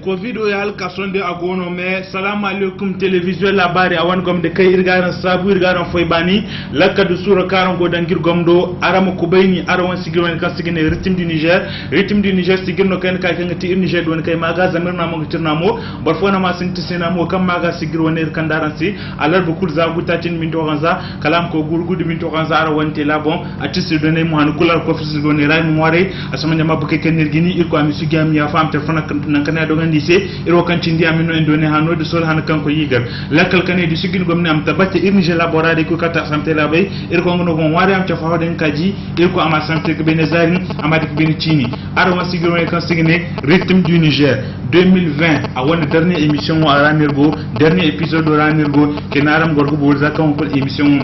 covid o yal kasonde agono me salam alaikum télévision labari awan gom de kay irgaran sabu irgaran foy bani lakadu sura karan go dangir gomdo arama kubayni arawan sigirwan kan sigine rythme du Niger sigirno kan kay kan ti Niger don kay maga zamirna mo tirna mo barfona ma sinti sena mo kam maga sigirwan er kan daransi alar bu kul za gutatin min to ganza kalam ko gurgudu min to ganza arawan te labon atisu donay mo han kular ko fisi don ray mo ware asama nyama bu kay nergini irko ami sugam ya fam te fana nan kana do ngandi se iro kan cindi amino endone hano de sol han kan ko yigal lakal kan di sugin gomni am tabate irnije laborade ko kata samte labay irko ngono gon ware am ta fawden kaji irko ama samte ko benezari amade ko ben chini aro ma sigiro kan sigine rythme du Niger 2020 a wona dernière émission o aramirgo dernier épisode o aramirgo kenaram gorgo bolza kan ko émission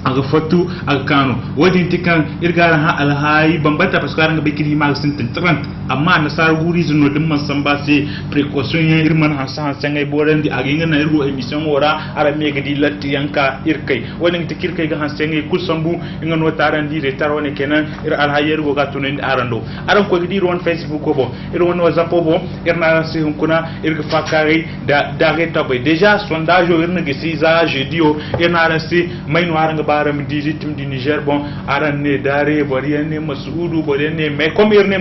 aga fotu aga kanu wodi tikan irgara ha alhayi bambata parce que aranga be kidi mag sintin 30 amma na sar guri zuno dum man samba se précaution yen irman ha sa sangay borandi aginga na irgo émission ora ara mega di latti yanka irkay woni tikir kay ga han sangay kulsambu ngano tarandi re tarone kenan ir alhayi irgo ga tunen arando aran ko gidi ron Facebook ko bo ir won WhatsApp bo irna se hunkuna irga fakari da reta bay déjà sondage o irna gisi za jeudi o irna rasi mayno aranga baram di rythme du Niger bon aran ne dare boriane masudu boriane mais comme irne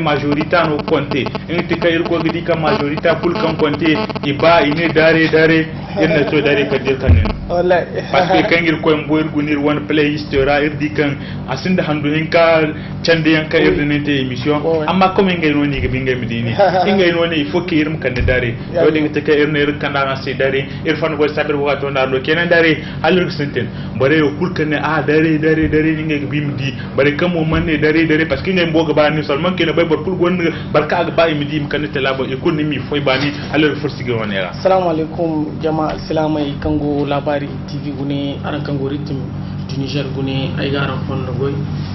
majorité no compter inti kay ko gidi ka majorité pour kan compter iba ine dare irna so dare ka dir kanen wallahi parce que kangir ko mboyr gunir won playlist ra irdi kan asinda handu hinka chande yanka irne te émission amma comme ngay noni ga bingay midini ngay noni il faut que irm kan dare do de te kay irne kan na se dare irfan go saber wa to na do kenan dare halur senten bare yo kul kan dare ngay ga bimdi bare kam mo man ne dare parce que ngay mboga ba ni seulement que bay bor kul gon barka ga ba imidi im kan te labo économie foy bani halur forsi ga wonera assalamu alaikum jama'a islamai kango labari tv gune aran kango rythme du Niger gune ay garan fondo goy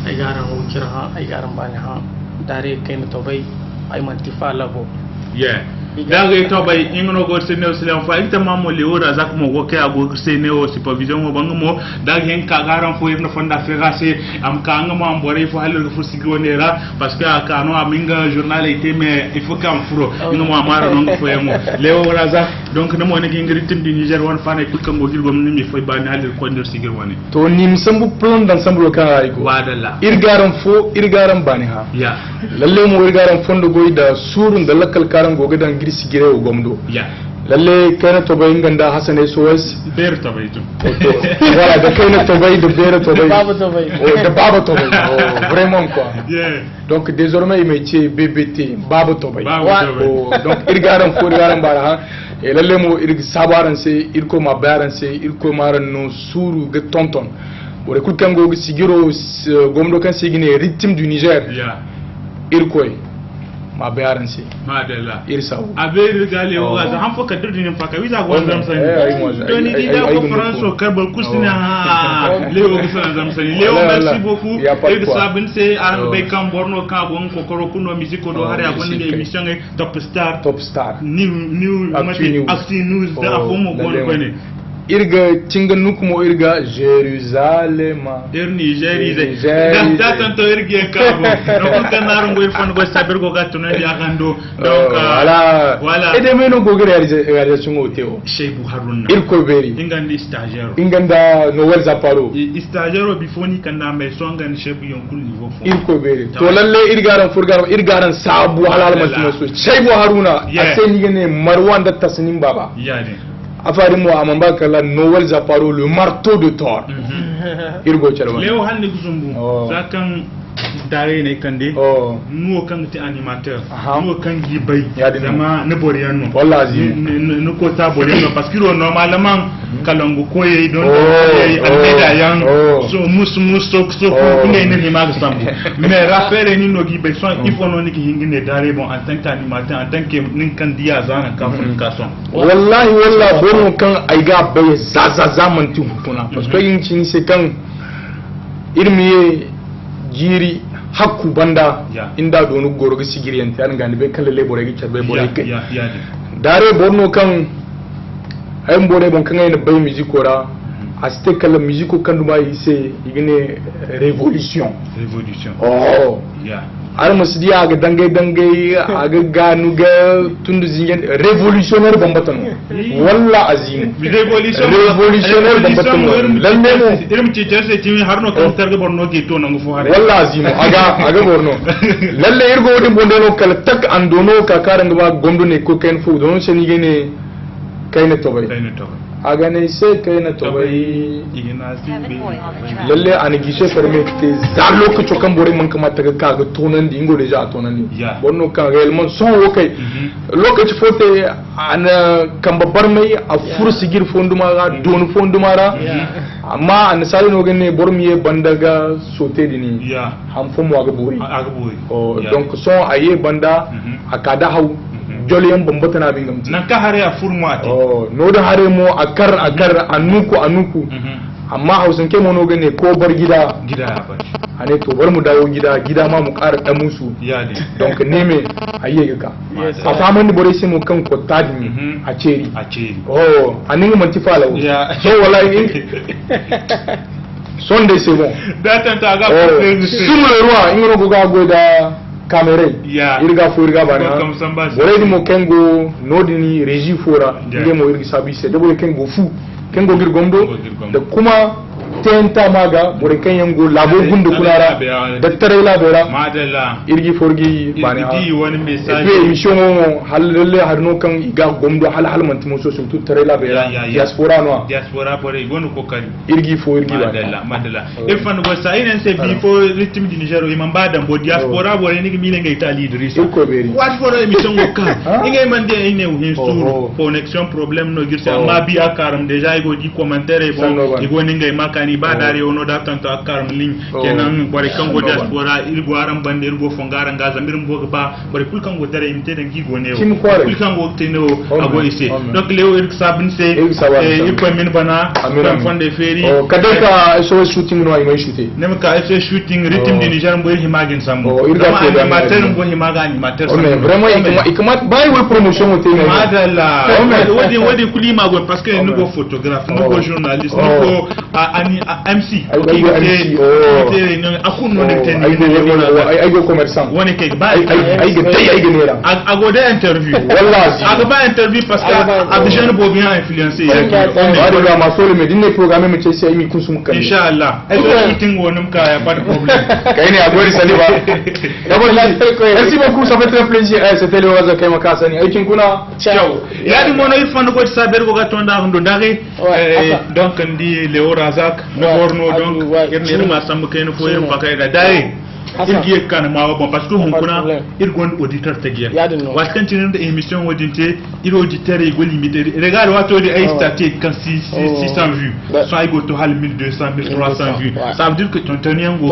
ay garan wukira ha ay garan bani ha dare ken to bay ay mantifa labo daga to bay ingono go seneo silam fa ita mammo le ora zak mo go kay ago seneo supervision mo bangamo daga hen ka garan fo irna fonda ferase am ka ngamo am bore fo halal fo sigronera parce que ka no aminga journal été mais il faut qu'am furo ngamo amara non fo yemo le ora zak donc namo ne ngi rythme du Niger won fa ne kulka mo gilgom ni mi fo bani halal ko nder sigirwani to nim sambu plan dan sambu ka ay go wadalla irgaran bani ha ya lalle mo irgaran fondo goy da surun da lakal karan go gadan girsi gire o gomdo lalle kana to bay nganda hasane SOS ber to bay to voilà da kana to bay de ber to bay baba to bay vraiment quoi donc désormais métier BBT baba to bay donc irgaran bara ha e lalle mo irgi sabaran se irko ma baran se irko maran no suru ga tonton wore kul kango go sigiro gomdo kan sigine rythme du Niger irkoy ma bayaran se madalla irsaw abe gale o ga han fo kadir dinin fa ka wiza go zam sani to ni da ko France karbal kusina leo go zam sani leo merci beaucoup et de sabin se arang be kam borno ka gon ko koro kuno musique do hare agon ni émission top star new actu news da fomo gon ko ne irga cinga nukumo irga Jerusalem Niger da tanto irga kabo no kanar ngo irfan go saber go gatto ne ya gando donc voilà ede meno go gere réalisation oteo Cheibou Haruna irko beri ingandi stagiaire inganda Noel Zaparo stagiaire bifoni kanda me songan Cheibou yonkul niveau fo irko beri to lalle irgaran sabu halal masuno so Cheibou Haruna aseni gene Marwan da tasnim baba afari mo amamba kala Noel Zaparo le marteau de Thor irgo charwa leo hande kuzumbu zakan dare ne kande nuo kan ti animateur nuo kan gibay dama ne boriano wallahi no ko ta boriano parce que normalement kalongo koye don alida yang so mus so ko ngene ni mag sambu mais rafere ni no gibay so il faut non ki hingine dare bon en tant qu'animateur en tant que nin kan dia zana ka communication wallahi bono kan aiga bay zaza man tu kuna parce que yin cin se kan irmiye jiri hakku banda inda donu goro ga sigiri yan tan gani be kala le bore gi charbe bore kai dare borno kan ay mbore bon kan ay bay musique ora aste kala musique kan duma ise igene révolution ar masdi aga dangay aga ganu ga tundu zingen révolutionnaire bambatan walla azim révolutionnaire bambatan lalle mo irim ci jesse ci harno kan targa borno ge to nangu fo hare walla azim aga borno lalle irgo wodi bondeno kala tak andono ka karanga ba gomdo ne ko ken fu don seni gene kayna tobay aga ne se kayna tobay lalle an gishe permette za lokaci kan bore man kamata ga kaga tonan di ingo deja tonan di bonno kan réellement son okay lokaci fote an kan babbar mai a fursi gir fonduma ga don fonduma ra amma an sali no gane bormiye bandaga sote dini ham fo mo aga bori o donc son aye banda akada haw joliyan bambata na bingam nan ka hare a furmo ati no da hare mo akar anuku amma hausan ke mono gane ko bar gida ya bar ane to bar mu dawo gida ma mu ƙara da musu donc neme aye ga a faman ni bore sai mu kan ko tadi a ceri anin mun ti fala so wallahi sonde c'est bon datan ta ga sumu ruwa in ro ga go da camere irga fo irga bana bore di mo kengo nodini régie fora nge mo irgi sabise de bore kengo fu kengo girgomdo da kuma tenta maga bore kenyango labo gundu kulara da tare labora madalla irgi forgi bana di wani message e émission halalle harno kan iga gomdo hal man timo so surtout tare labora diaspora bore gonu ko kari irgi fo irgi madalla e fan go sa inen se bi fo rythme di Niger o imam badam bo diaspora bore ni mi lenga Italie Idrissa wat for émission go ka ingay man de ine hin sur connexion problème no girse amma bi akaram déjà igo di commentaire bon igo ningay makani ba dare ono da tanto akaram lin kenan bore kango diaspora ilgo aram bande ilgo fongara ngaza mirum bo ba bore kul kango dare imte den gigo ne kul kango teno ago ise donc leo irk sabin se e ko min bana fonde feri kadeka so shooting no ay may shooting nem ka so shooting rythme di Niger mbo himagin sambo amateur mbo himaga animateur mais vraiment ikmat bay we promotion wote ne madalla wodi kulima go parce que nous go photographe nous go journaliste nous go ani MC akun no nekte ay go commerçant woni ke ba ay go nera ago de interview wallahi ago ba interview parce que abidjan bo bien influencer on va ma solo me dinne programme me ce sai mi kusum kan inshallah ay go shooting wonum ka ya pas de problème kayne agori sani ba d'abord merci beaucoup ça fait très plaisir c'était le Waza Kay Makasani aikin kuna ciao yadi mono ifan ko saber ko gatonda ndo dare donc ndi Leo Razak no borno donc irne ma sam kayno fo yem bakay da dare irgi kan ma bon parce que hon kuna irgon auditeur tagiya wat kan tinin da émission wadinte ir auditeur e go limité regarde wato di ay statique kan 600 vues so ay go to hal 1200 1300 vues ça veut dire que ton tenien go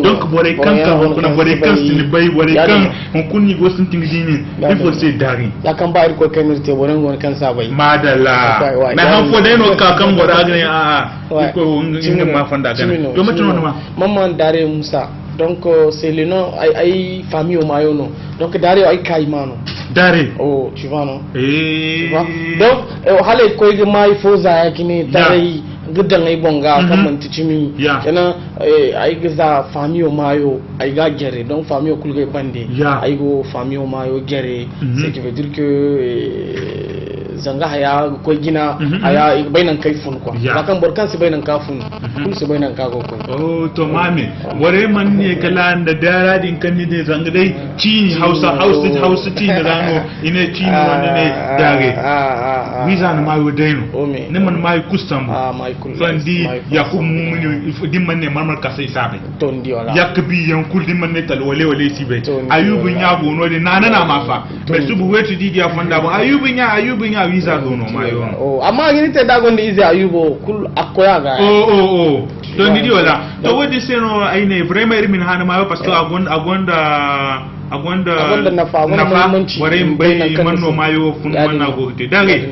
donc bore kan ka hon kuna bore kan sin bay bore kan hon kunni go sin tingini il faut c'est dari ya kan ba ir ko kenirte boren gon kan sa bay madalla na han fo dai no ka kan bora agne a ko ngi ma fanda gana to matuno ma maman dare Musa donc c'est le nom ay famille au mayono donc dare ay kaimano dare oh tu vois non tu vois donc hale ko ga mai foza yakini dare gidan ay bonga kan manticimi kana ay ga famille au mayo ay ga gere donc famille au kulge bande ay go famille au mayo gere ce qui veut dire que zanga haya ko gina haya bainan kai fun ko bakan borkan se bainan ka fun kul se bainan ka go ko oh to mame wore man ne kala da dara din kan ne zanga dai cini hausa cini rano ine cini wanda ne dare wiza na mayo daino ne man mayo kustam mai kul fandi yakub mumuni din man ne marmar ka sai sabe to ndi wala yakbi yan kul din man ne tal wale sibe ayubun ya gono de nana mafa be subu wetu di ya fanda ba ayubun ya visa go no mayo amma ngini te dago ndi ize ayubo kul akoya ga to ndi wala to wodi seno aine vraiment irmin hana mayo parce que agonda nafa ware bai manno mayo fun wana go te dare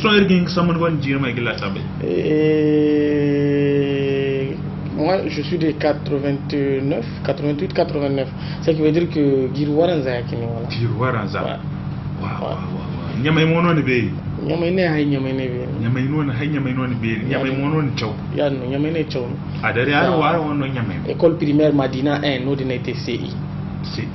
so irgin samun gon jirma gilla tabe moi je suis de 88 89 ce qui veut dire que Girwaranza yakini wala Girwaranza wow nyamay mono ne be nyamay ne hay nyamay ne be nyamay no ne be nyamay mono ne chaw ya no nyamay ne chaw adare aro waro wono nyamay école primaire Madina 1 no de TCI c'est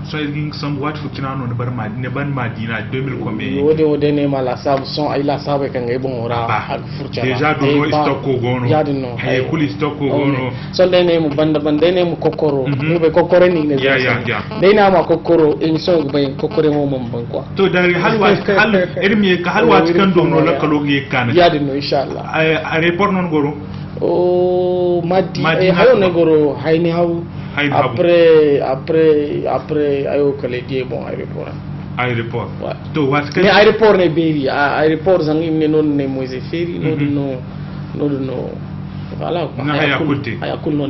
so irgin sam wat fu kinano ne ban madina 2000 combien wode ne mala sab son ay la sabe kan ngay bon ora ak furcha déjà do no stock ko gono ay kuli stock ko gono so de ne mu banda ne mu kokoro mu be kokore ni ne ya de na ma kokoro in so be kokore mo mom ban quoi to dari halwa irmi ka halwa kan do no la kalo ge kan ya dinno inshallah ay report non goro o madi hayo ne goro hayni haw après ayo kale die bon aéroport ouais. To wat mais aéroport ne beeri aéroport zangi ne non ne moise feri no voilà na haya kulti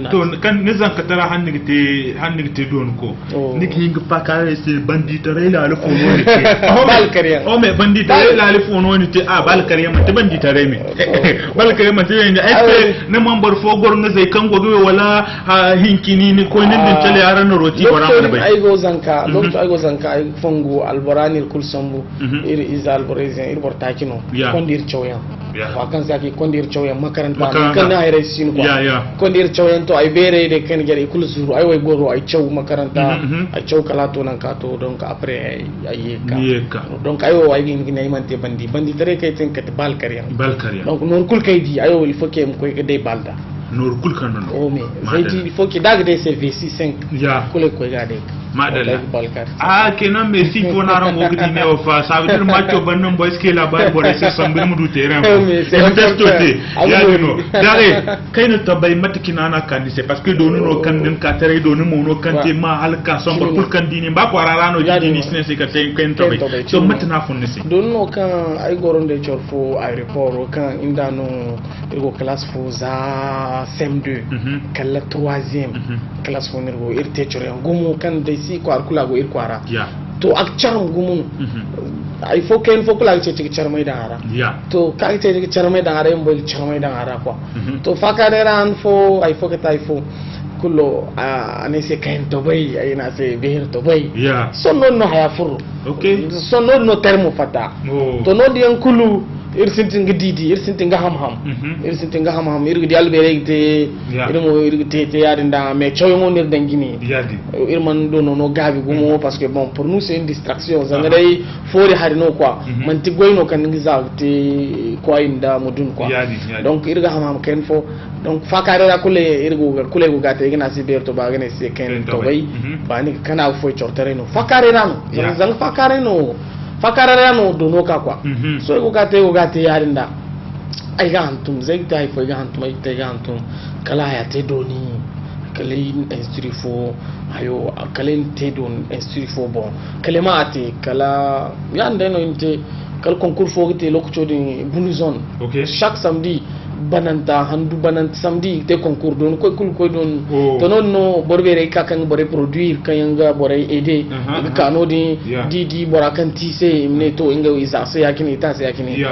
to kan ne zan katara hannigite don ko niki hinga pakare se bandita rela le fono ni te bal kariya o me bandita rela le fono ni te bal kariya ma te bandita remi bal kariya ma te nga est ne mambar fo gor nga zai kan gobe wala hinkini ni ko nin din tele aran roti bora ma bai ay go zanka doctor ay go zanka ay fongo alborani kul sambu ir izal borizien ir bortakino kondir choyan wa kan saki kondir choyan makaranta kan na ayre sin ko kondir choyan to ay bere de kan gari kul zuru ay way goro ay chow makaranta ay chow kala to nan ka to donc après ay yeka donc ayo ay ngi nay mante bandi dare kay ten kat bal kariya donc non kul kay di ayo il faut que m koy de balda nor kul kan non o me zaidi il faut que dag de cvc 5 kul koy ga de madalla kenan me si ko na rango gidi ne o fa ça veut dire macho bannon boys ke la bar bore se sambe mu du terrain c'est testoté ya no dare kayno tabay matikina na kandi c'est parce que donu no kan den ka tere donu mo no kan te ma halka som ba kul kan dini ba ko rarano dini sine se ka te kan tabay so matina fonne se donu no kan ay goronde chorfo aéroport kan indano ego classe fo za sem2 kala 3e classe fo nergo irte chore ngomo kan de si ko arkula go irkwara to ak charm gumun ay fo ken fo kula ce ci charmai da ara to ka ce ci charmai da ara mbol charmai da ara ko to fakare ran fo ay fo ka tay fo kullo ane se kain to bay ay na se behir to bay so non no haya furu okay so non no termo fata to no diyan kullu irsinti nga didi irsinti nga ham irgi albere te irmo irgi te yarinda mais choyo ndir dangini irman do no gabi gumo parce que bon pour nous c'est une distraction zangadai fori harino quoi man ti goyno kan ngi zawti ko inda mudun quoi donc irga ham ken fo donc fakare ra kule irgo kule go gate igna siberto ba gane se ken to bay bani kana fo chortere no fakare ran zang fakare no fakarara no dono ka kwa so ko gate yarinda ay ga antum zegta ay fo ga antum ay te ga antum kala ya te doni kalin instrifo ayo kalin te don instrifo bon kalema ate kala yande no inte kal concours fo gite lokcho di blue zone chaque samedi bananta handu banant samedi te concours don ko don to non no borbere ka kan bore produire kayanga bore aider ka no di bora kan tise imne to inga isa se yakini ta se yakini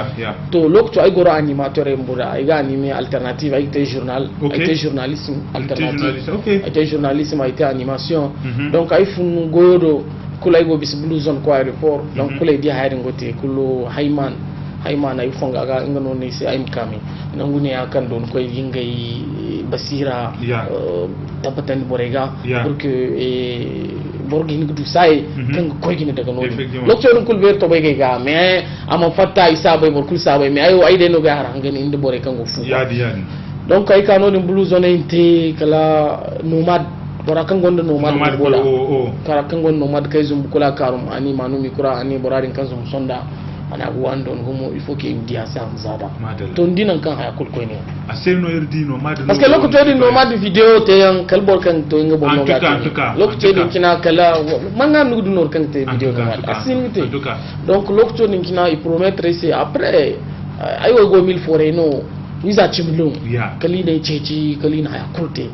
to lokto ay goro animateur mbura ay ga anime alternative ay te journal ay te journalisme alternative ay te journalisme ay te animation donc ay fun goyodo kulay go bis blue zone ko aéroport donc kulay di hayre ngote kullo hayman ay fonga ga ngano ne sai ay mkami nangune akan don koy yingay basira tabatan borega pour que borgi ni du sai kan koy gine daga no lokto dum kul ber to bay ga mais ama fatta isa bay bor kul sa bay mais ayo ay de no ga harangani inde bore kan go fu yadi donc ay kano dum blue zone inte kala nomade bora kan gonda nomade bola kara kan gonda nomade kay zum kula karum ani manu mikura ani borarin kan zum sonda ana wandon homo il faut que dia sam zada to ndinan kan haya kul koy ne aseno yerdi nomade parce que lokko to di nomade video te yan kalbor kan to nga bonno ga lokko to di kina kala manga nudu nor kan te video kan asin te donc lokko to di kina il promettre c'est après ayo go 1000 foré no wiza chimlum kali dai ceci kali na ya kulte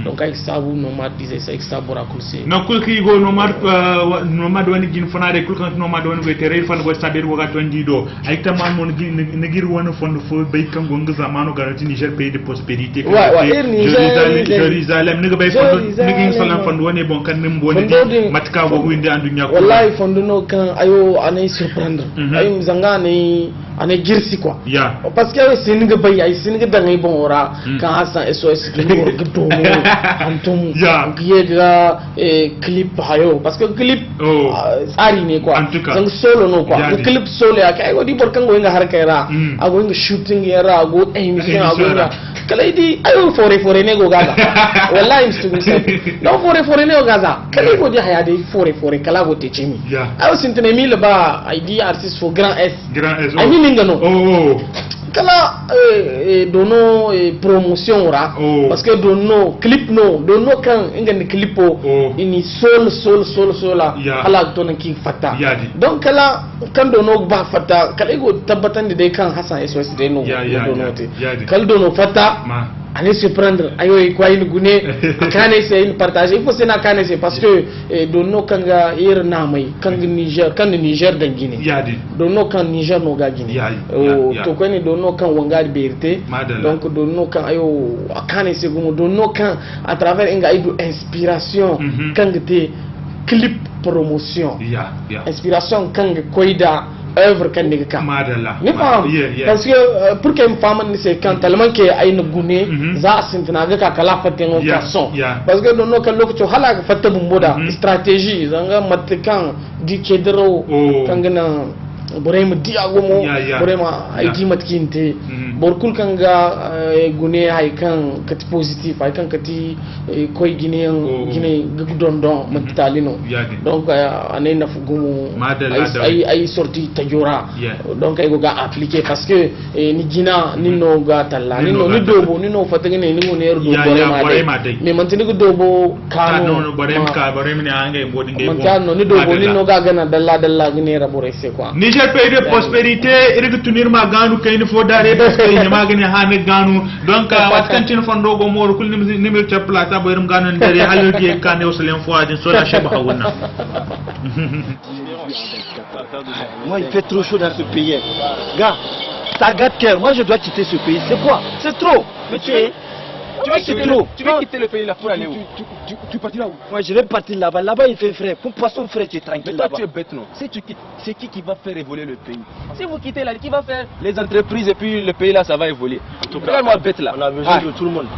donc ay sabu nomade disait ça exabora kulse na kulki go nomade wani gin fanade kulkan nomade wani go tere fan go saber go gato ndido ay tamam mon ngir wona fond fo bay kan go ngaza manu garanti Niger pays de prospérité Jérusalem ne go bay fond ngi salam fond woni bon kan nem woni matka go windi andu nyako wallahi fond no kan ayo anay surprendre ay zanga ne ane girsi quoi ya parce que c'est une bay ay sin ga dangay bon ora kan Hassan SOS ki ko gdo antum yega clip hayo parce que clip ari ne quoi sang solo no quoi clip solo ya kay go di bor kan go nga har kayra ago nga shooting yara go émission ago nga kala di ayo fore ne go gaza wallahi mstugu no fore ne go gaza kala go di haya de fore kala go te chimi ayo sintene mi le ba ID artist for grand S ay mi ngano kala dono promotion ra parce que dono clip no dono kan ingani clipo ini sol la ala dono ki fata donc kala kan dono ba fata kala go tabbatan de kan Hassan SOS de no dono te kala dono fata allez se prendre ayo quoi une gune akane c'est une partager il faut c'est na kane c'est parce que dono kanga ir na mai kan Niger dan Guinée dono kan Niger no ga Guinée to ko ni dono kan wanga berté donc dono kan ayo akane c'est gumo dono kan à travers inga idu inspiration kan te clip promotion inspiration kan koida œuvre kan diga ka ni fam parce que pour que femme ni c'est quand tellement que ay na gune za sintina ga ka kala fatin on façon parce que dono kan lokto hala ga fatta bumboda stratégie zanga matkan di kedro kan gana borema diago mo borema ay di matkinte borkul kan ga gune ay kan kati positif ay kan kati koy guinéen gudondon matalino donc anay na fugumu ay sorti tajora donc ay go ga appliquer parce que ni gina ni no ga talla ni no ni dobo ni no fatagene ni mo ner do borema de mais mantini go dobo kanu borema ni angay mbodi ngay mantano ni dobo ni no ga gana dalla gnera borese quoi Niger pays de prospérité irga tunir ma ganu kayni fo dare parce que ni magani hane ganu donc wat kantin fondo go mor kul nimir ci plata bo irum ganu ndere halodi kane oslen fo adin so la cheba hawna moi il fait trop chaud dans ce pays gars ça gâte cœur moi je dois quitter ce pays c'est quoi c'est trop mais tu veux quitter le pays là pour aller où tu partiras où? Moi je vais partir là-bas. Là-bas il fait frais. Pour poisson frais tu es tranquille. Mais toi tu es bête non? Si tu quittes, c'est qui va faire évoluer le pays? Si vous quittez là, qui va faire? Les entreprises et puis le pays là ça va évoluer. Regarde-moi bête là. On a besoin de tout le monde.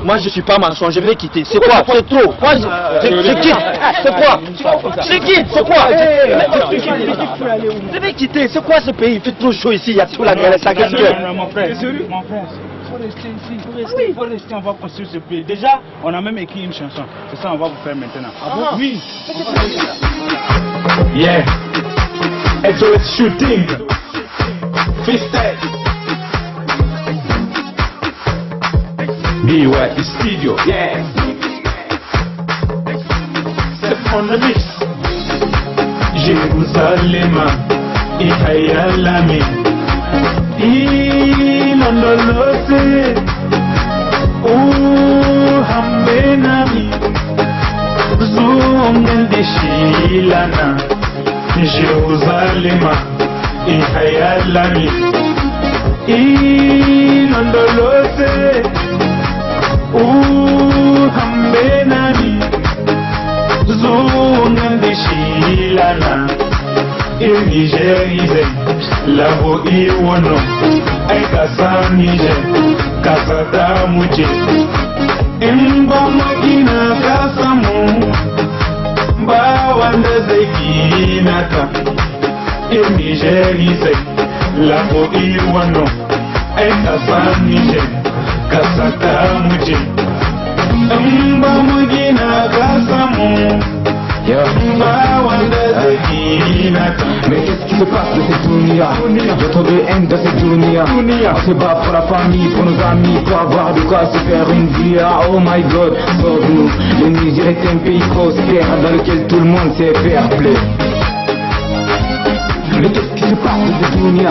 Moi je suis pas mensonge, je vais quitter. C'est quoi? C'est trop. Moi je quitte. C'est quoi? Je quitte. C'est quoi? Je vais quitter. C'est quoi ce pays? Il fait trop chaud ici. Il y a tout la gueule. Ça gâte cœur. Mon frère. Il faut rester ici, il faut rester, on va construire ce pays. Déjà, on a même écrit une chanson. C'est ça, on va vous faire maintenant. Ah bon? Oui. Yeah. SOS shooting. Freestyle. BY Studio. Yeah. Step on the mix. Jérusalem. Ihayalami. Ilondolose hambenami zungandishilana Jerusalema ihayalami ilondolose hambenami zungandishilana Nigerize labo iwono ay kasa Niger kasa damuje imba magina kasa mu ba wanda zai gina ka Nigerize labo iwono ay kasa Niger kasa damuje imba magina kasa mu mais qu'est-ce qui se passe de cette dunia? Y'a trop de haine dans cette dunia. On se bat pour la famille, pour nos amis, pour avoir de quoi se faire une vie. Oh my god, sauve-nous. Le Niger est un pays prospère dans lequel tout le monde sait faire play. Mais qu'est-ce qui se passe de cette dunia?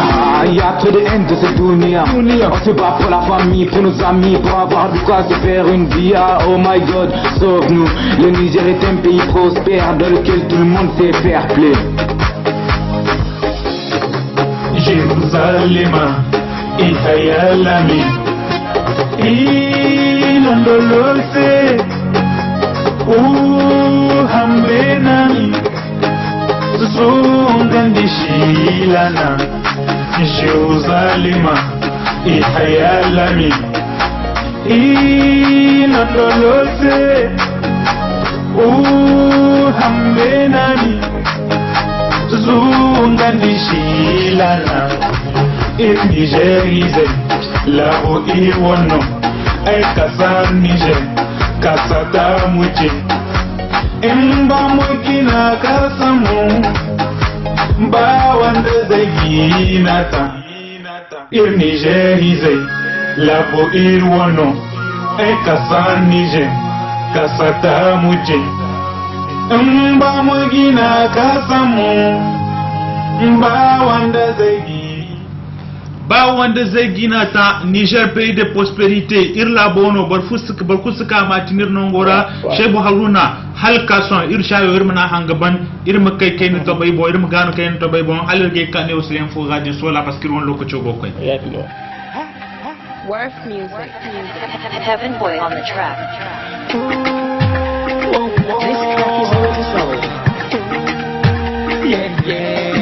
Y'a trop de haine de cette dunia. On se bat pour la famille, pour nos amis, pour avoir de quoi se faire une vie. Oh my god, sauve-nous. Le Niger est un pays prospère dans lequel tout le monde sait faire play. Jerusalema ihayalami ilondolose hambenami zungandishilana Jerusalema ihayalami inandolose uhambenami zungandishilana Nigerize labo iwono ekasa Niger kasata muche emba mukina kasamu ba wanda zaginata Nigerize labo iwono ekasa Niger kasata muche emba mukina kasamu ba wanda zaginata ba wanda zai gina ta Niger pays de prospérité irla bono barkusuka matinir nongora Shebu Haruna halka son irshayo irmana hangaban irma kai kai ni tobai bo irma gano kai ni tobai bo halirge kan ne uslen fo gadin sola parce que won lokaci go kai Worth music. Heaven Boy on the track. This track is worth soul. Yeah, yeah.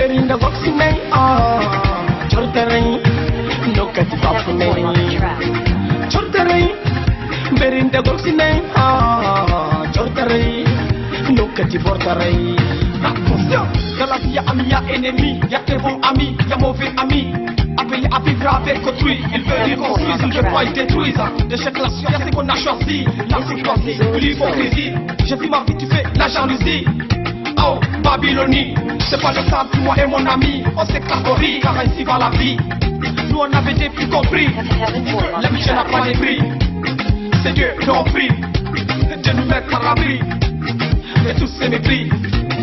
In the boxing night, Jordan, no cut off me. Jordan, very in the boxing night, Jordan, no cut off me. Attention, Galatia, amia ennemi, y'a tes bons amis, y'a mauvais amis. Appelé à vivre avec autrui, il veut reconstruire, il veut pas y détruire. De chaque nation, y'a ce qu'on a choisi, la séquence, l'hypocrisie. Je vis ma vie, tu fais la jalousie. Oh, Babylonie, c'est pas le temps, toi et mon ami, on s'éclaterie, car ainsi va la vie. Nous on avait déjà plus compris, la mission n'a pas les prix. C'est Dieu qui a pris, Dieu nous met à l'abri. Mais tous ces mépris,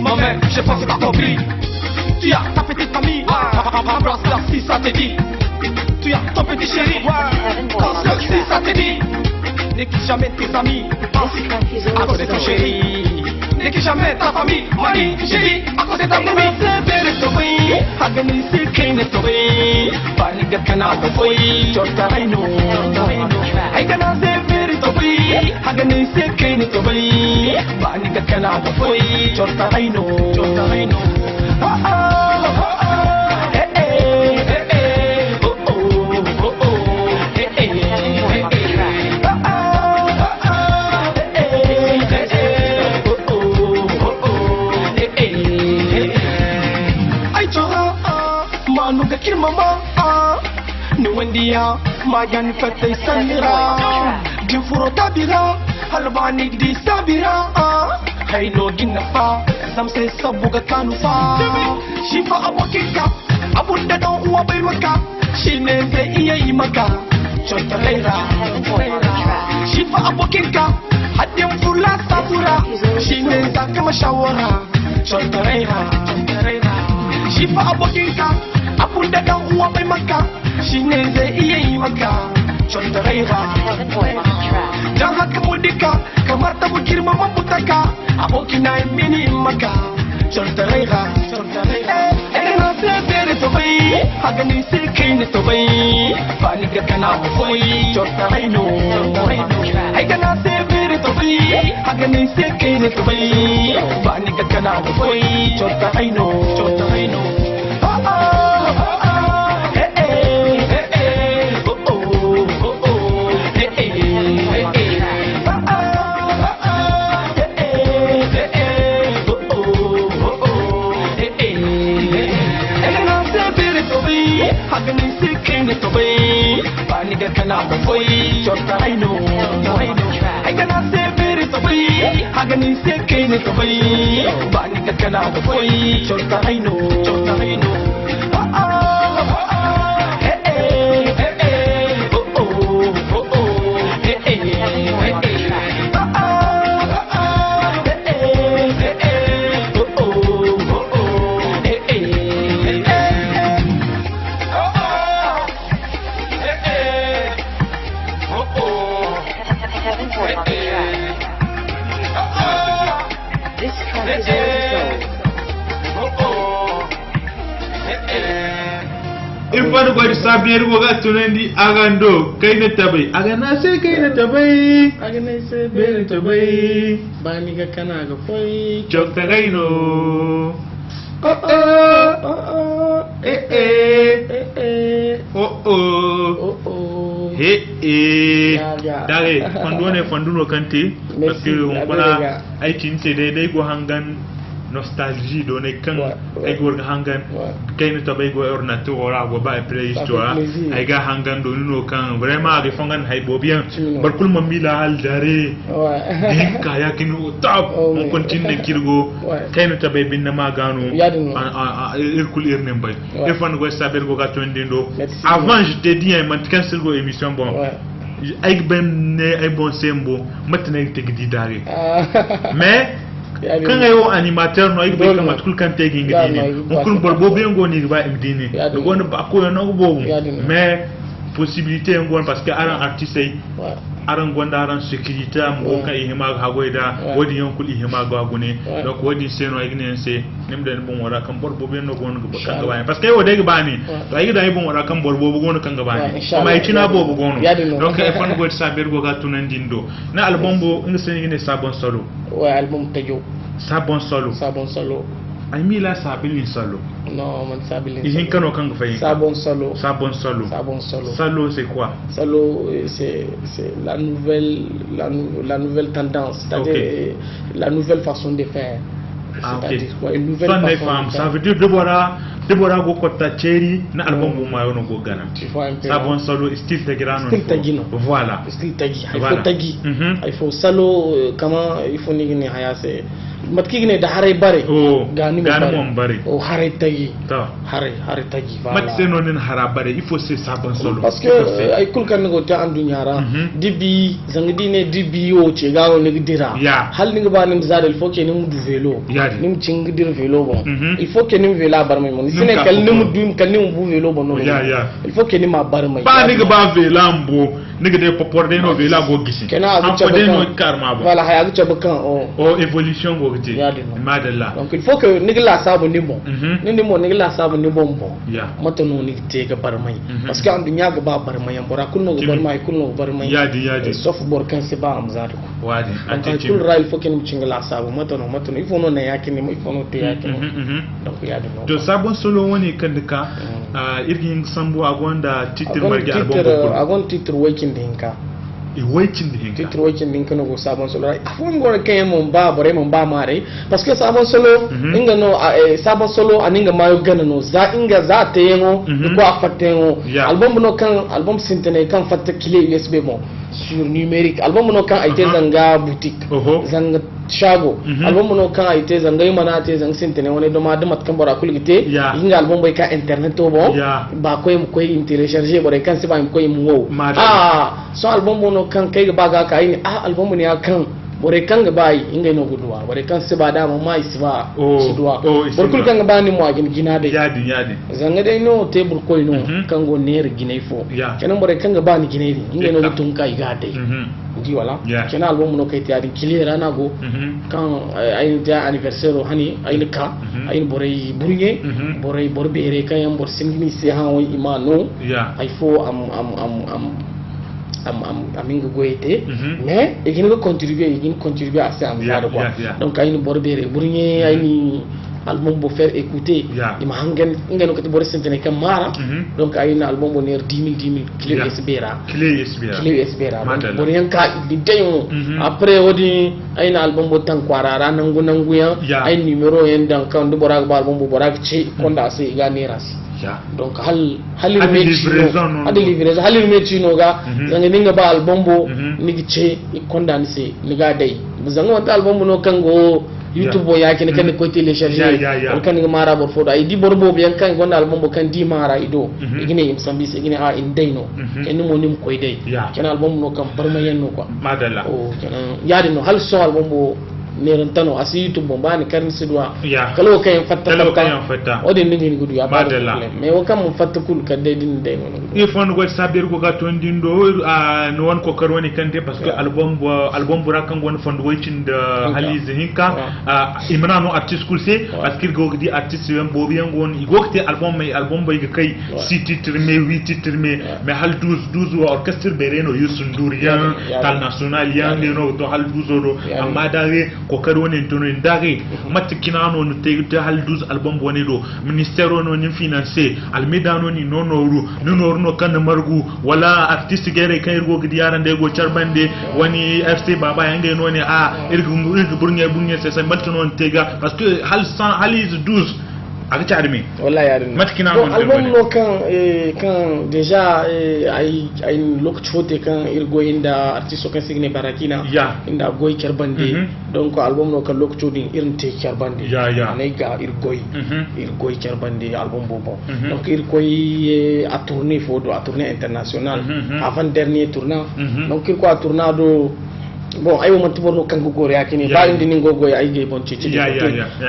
ma mère, je pense que t'as compris. Tu as ta petite famille, embrasse-la si ça te dit. Tu as ton petit chéri, console si ça te dit. N'écoute jamais tes amis, à cause de ton chéri. N'écoute jamais ta famille, mari, chéri, à cause de ta famille. Hagani si kine tobi, bani gatkana tobi, chota raino. Hagana se veri tobi, hagani si kine tobi, bani gatkana tobi, chota raino. Chota raino. Mama, Nuwendia, Magan Fete Samira, Gifuro Tabira, Halvani di Sabira, Haino Ginafa, some say Sabuga Kanufa, Shifa Abokika, Abunda don't Wabe Maka, she named the Ia Maka, Chotarera, Shifa Abokika, Hadim Fula Sabura, she named Zakama Shawara, Chotarera, Shifa Abokika. Abunda dan uwa mai maka shine zai iya yi maka chontaraiha dan haka mu duka kamar ta mu girmama mutaka abokina mini maka chontaraiha ina sai bere to bai haka ni sai kai ne to bai ba ni ga kana foi chontaraino ai kana sai bere to bai haka ni sai kai ne to bai ba ni ga kana foi chontaraino Kana foi chotarino ai kana se veri to bai hagani se kene to bai bani kana foi chotarino Ifan gwadi sabiyar goga tunandi agando kai na tabai agana sai kai na tabai agana sai bai na tabai bani ga kana ga foi chokta gaino dare fondone fonduno kanti parce que on fana ay tin c'est day go hangan nostalgie do ne kan ay go hangan kayno to bay go ordinateur ora go ba play histoire ay ga hangan do no kan vraiment de fongan hay bo bien barkul mamila hal dare din kaya kinu top on continue kirgo kayno to bay binna ma gano irkul irne bay e fon go saber go gatondi do avant je te dis man cancel go émission bon ay ben ne ay bon sembo matna te gidi dare mais kan ayo animateur no ay be kam atkul kan te ngi dini on kun bor bobu ngoni ba im dini go no ba ko no bobu mais possibilité ngon parce que aran artiste aran gonda aran sécurité am ko kay hima ha goida wodi yonkul hima go agune donc wodi seno ay gnen se nimden bon wara kam bor bobu no gon go kan ga bani parce que wo de bani to ay gida bon wara kam bor bobu gon kan ga bani ko may tina bobu gon donc e fan go saber go ga tunan dindo na album bo ngi sen ngi sabon solo album tajo sabon solo ay mila sabilin solo non man sabilin ihin kano kan ga fayin sabon solo solo c'est quoi solo c'est la nouvelle tendance, c'est-à-dire la nouvelle façon de faire. C'est-à-dire une nouvelle façon de faire. Ça veut dire Deborah go kota cherry na album bu mayo no go gana. Sabon solo style tagirano. Voilà. Style tagi. Il faut tagi. Il faut salo comment il faut ni ne haya c'est matki ne da haray bare gani mo bare o haray tagi haray tagi mat seno nen hara bare il faut c'est sabon solo parce que ay kul kan go ta andu nyara dibi zangdi ne dibi yo ce gawo ne dira hal ni ba nim zadal il faut que ni mu du vélo nim cing dir vélo bon il faut que ni vélo bar may mon sine kal ni mu dum kal ni mu bu vélo bon no il faut que ni ma bar may ba ni ba vélo ambo ni de popor de no vélo go gisi am ko de no karma bon voilà haya ga bakan o évolution go giti madalla donc il faut que ni la sabu ni bon ni mo ni la sabu ni bon mata no ni te ga bar may parce que am nya ga ba bar may bora kunno go bar may kunno bar may yadi sauf bor kan se ba am zadu wadi ati kul ra il faut que ni cinga la sabu mata no il faut no na yakini il faut no te yakini donc yadi no to sabon solo woni kandika irgin sambu agonda titre margi album agon titre waking dinka titre waking dinka no go sabon solo afon go kay mon ba bore mon ba mare parce que sabon solo inga no sabon solo aninga mayo gana no za inga za tengo ko afatengo album no kan album sintene kan fatta clé USB bon sur numérique album no kan aite zanga boutique zanga shago album no kan aite zanga mana te zanga sintene woni do ma damat kan bora kulgite inga album boy ka internet to bon ba ko em koy télécharger bora kan se ba em koy mo so album no kan kay ba ga ka ni album ne kan bore kan ga bai inga no gudwa bore kan se ba da ma mai siba sidwa bor kul kan ga bani mo agin gina de yadi zanga dai no table koy no kan go ner ginai fo kenan bore kan ga bani ginai inga no tun kai ga dai di wala kenan album no kai tiari kilera na go kan ay ja anniversaire hani ay ka ay bore burye bore borbere kan bor singini se ha won imano ay fo aminga goyete mais igin ko contribuer à ça amzado quoi donc ayni borbere burñe ayni album bo faire écouter ima hangen ngeno ko bor sentene kam mara donc ayni album bo ner 10 000 clé SBR bor yanka di dayo après wodi ayni album bo tan kwarara nangu ya ay numéro en dan kan do borak ba album bo borak ci konda se ga neras donc halil livraison ga zanga ninga ba album bo nigi ce kondan se niga dai zanga wata album no kango YouTube bo yake ne kan ko télécharger kan ga mara bor fodo ay di bor bo biyan kan gonda album bo kan di mara ido igine im sambi se igine in dai no ken mo nim koy dai ken album no kan barmayen no quoi madalla ken yadi no hal so album bo neran tano asi YouTube bombani kan sidwa kalo kay fatta odi ni gudu ya ba mais o kam fatta kul kan de din de non il faut no saber ko ga ton dindo no won ko karwoni kan de parce que album bu rakan won fond waiting de halize hinka imana no artiste kulse parce que go di artiste yam bo bien gon igokte album bay ga kay 6 titres mais 8 titres mais hal 12 orchestre bereno yusundur ya tal national ya no to hal 12 do amma dare ko kar woni tono ndage matikina no no te hal 12 album woni do ministère no ni financer almedano ni nonoru no kan margu wala artiste gere kan irgo gidi yarande go charbande wani FC baba yange no ne a irgo burnya c'est ça baltono tega parce que hal 12 avec Charmi. Voilà, album no quand déjà ay lokchote quand il go inda artiste kan signe barakina inda goy kerbande donc album no kan lokchodi irnte kerbande ne ga il goy kerbande album bobo donc il koy a tourner international avant dernier tournant donc il ko a tournado bon ay mo tiborno kanko gore yakini ba indi ni gogo ay ge bon ci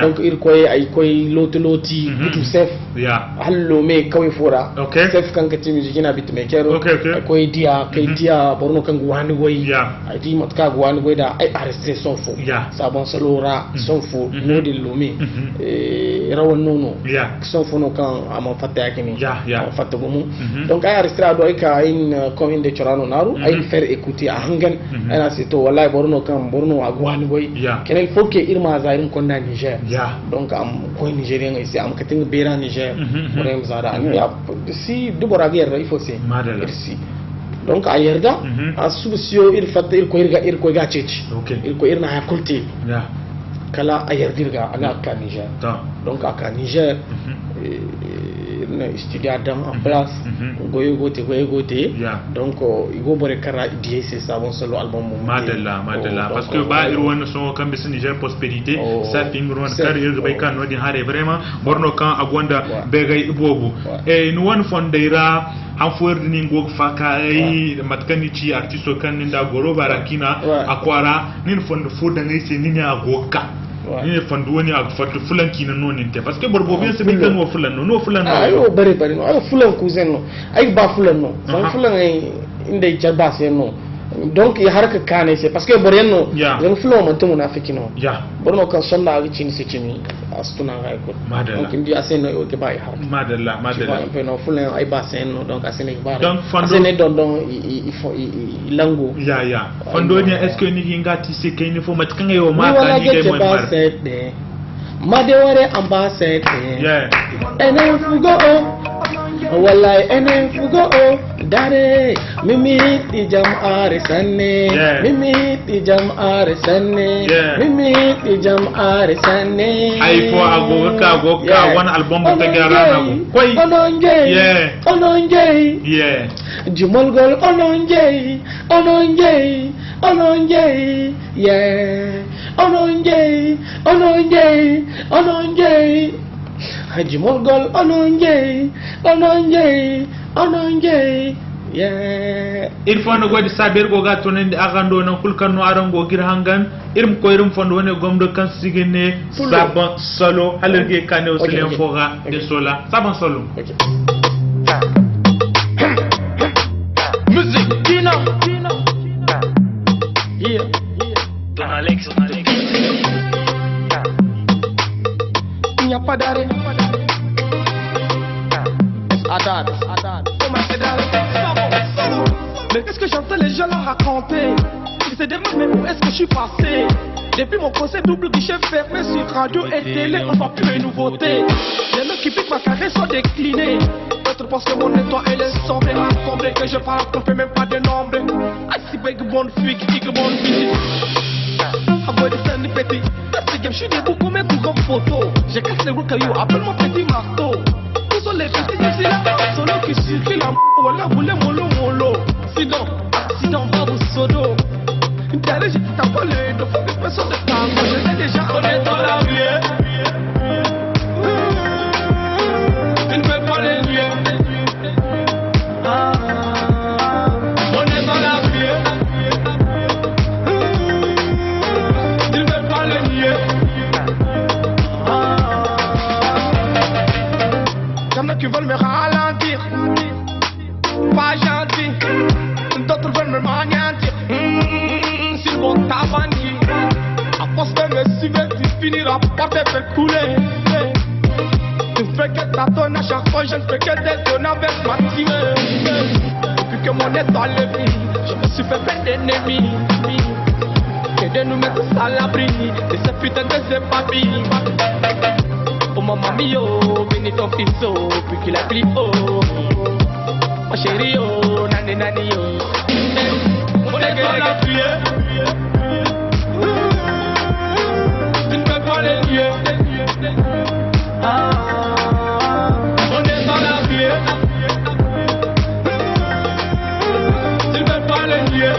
donc il koy ay koy loti butu chef hallo me kawai fora chef kanka timi jina bit me kero koy dia borno kango wani goy ay di matka go wani goy da ay arresté son fo sabon salora son fo nodi lumi rawan nono son fo no kan ama fatta yakini fatta go mu donc ay arresté do ay ka in commune de Chorano naru ay faire écouter a hangen ana sito wallahi borno agwani boy kenel faut que irma zairin konda Niger donc am ko Nigérien ici am kating bera Niger borem zara ya si dubora guerre il faut c'est ici donc a yerda a subsio il fatta il ko ga ceci il ko irna hakulti kala a yerdirga ana ka Niger donc aka Niger studio dans en place goyo gote donc igo bore kara die c'est ça bon solo album madalla parce que ba ir wona so kan bis Niger prospérité ça fingron carrière bay kan wadi hare vraiment borno kan agonda begay ibobu e no won fondeira han fuerdi ni ngok faka ay matkani ci artiste kan ninda goro barakina akwara nin fondo foda ngai se ninya agoka ni fandu woni ak fatu fulan kina nonin te parce que borbo bien se bi kan wo fulan no ayo bare no ayo fulan cousin no ay ba fulan no fulan ay inde jarba se no donc ya harka kane c'est parce que boreno yan fulan man to munafiki no borno kan sonna ga cin se cini astuna ga ko donc indi aseno o ke bay har madalla no fulan ay ba sen no donc asene ba donc fando asene don il faut lango fando ni est-ce que ni ngati se kay ni fo mat kan yo ma ka ni de mo mar madeware ambassade ene fugo wallahi ene fugo dare mimi ti jam'are sanne mimi ti jam'are sanne mimi ti jam'are sanne ay fo agoka one album ta garana go koy ononje jumol gol ononje ononje hajimol gol ononje il faut no godi saber go gato nende agando na kulkano arango gir hangan irum ko irum fondo woni gomdo kan sigene saban solo halerge kane o silen foga de sola saban solo musique Dino Don Alex il n'y a pas d'arrêt Adad mais qu'est-ce que j'entends les gens là raconter? Ils se demandent mais où est-ce que je suis passé? Depuis mon procès double guichet fermé sur radio et télé, on voit plus les nouveautés. Les mecs qui piquent ma carrière sont déclinés. D'autres pensent que mon étoile elle est sombre, encombrée, que je parle qu'on fait même pas de nombre. I see big bonne fille qui dit que bonne fille. Avoue de faire des petits. Je suis debout comme un bougon photo. J'ai cassé le caillou, appelle-moi petit marteau. Où sont les petits ici là? Solo qui circulent en voilà, voulez mollo. Sinon, va vous sodo. Derrière, j'ai tout appelé, donc faut que personne ne parle. Je l'ai déjà connais dans la rue. Tu ne veux pas les nuits. On est dans la rue. Tu ne veux pas les nuits. Y'en a qui veulent me ralentir. Pas gentil. D'autres veulent me maniantir. S'ils vont t'avanir, à force de me suivre, tu finiras par te faire couler. Tu ne fais que tâtonner à chaque fois, je ne fais que détonner avec ma team. Depuis que mon étoile est vide, je me suis fait plein d'ennemis. Que de nous mettre à l'abri de ce putain de ce papy. Oh maman mio, bénis ton fils, oh, puis qu'il a plus haut. Oh chérie, oh, nani nani, oh. On est dans la prière. Tu ne peux pas les lieux. On est dans la prière. Tu ne peux pas les lieux.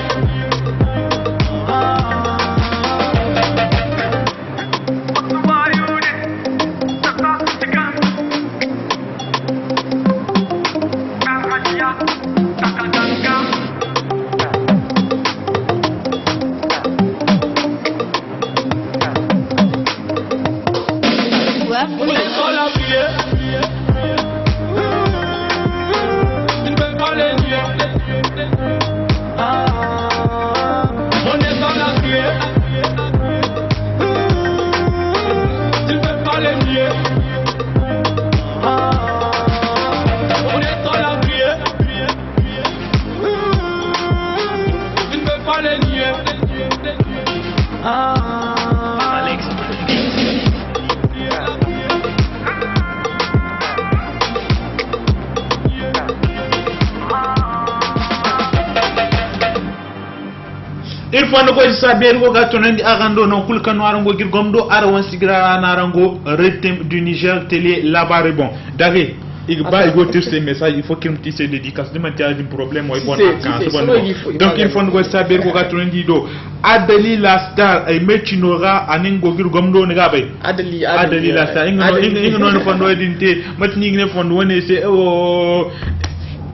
il faut no ko saber ko gatto nandi agando non kulka no arango girgomdo arawan sigra narango rythme du Niger télé là-bas bon dagé igba igo tir ces messages il faut qu'il me tisse dédicace de matière un problème ou bon donc il faut no saber ko gatto nandi do Adeli la star ay metinora aningo girgomdo ne gabay Adeli la star ingo no fondo dinte matni ngi ne fondo woni c'est o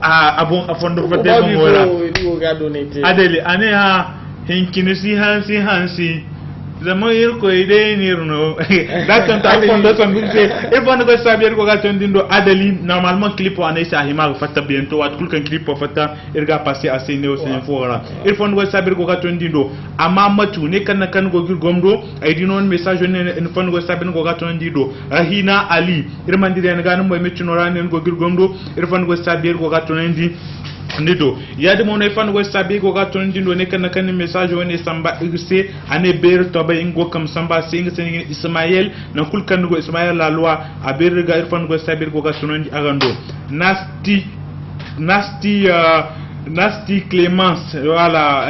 abon afondo fa de mo wala Adeli ane ha hinkini si hansi zama yirko ide nirno dakon ta fondo son gumse e fondo ko sabier ko gaton dindo Adeli normalement clip o anay sa hima fatta bientôt wat kulkan clip o fatta irga passer à Sénéo c'est infora il fondo ko sabier ko gaton dindo ama matu ne kan go gomdo ay di non message ne fondo ko sabier ko gaton dindo Rahina Ali irmandire en ganu mo metuno ranen go gomdo il fondo ko sabier ko gaton di ndido yadi mo ne fan go sabi ko gaton dindo ne kan message woni samba igse ane ber to ba ingo kam samba sing sen Ismaël na kul kan go Ismaël la loi a ber ga fan go sabi ko gaton di agando Nasti Clémence wala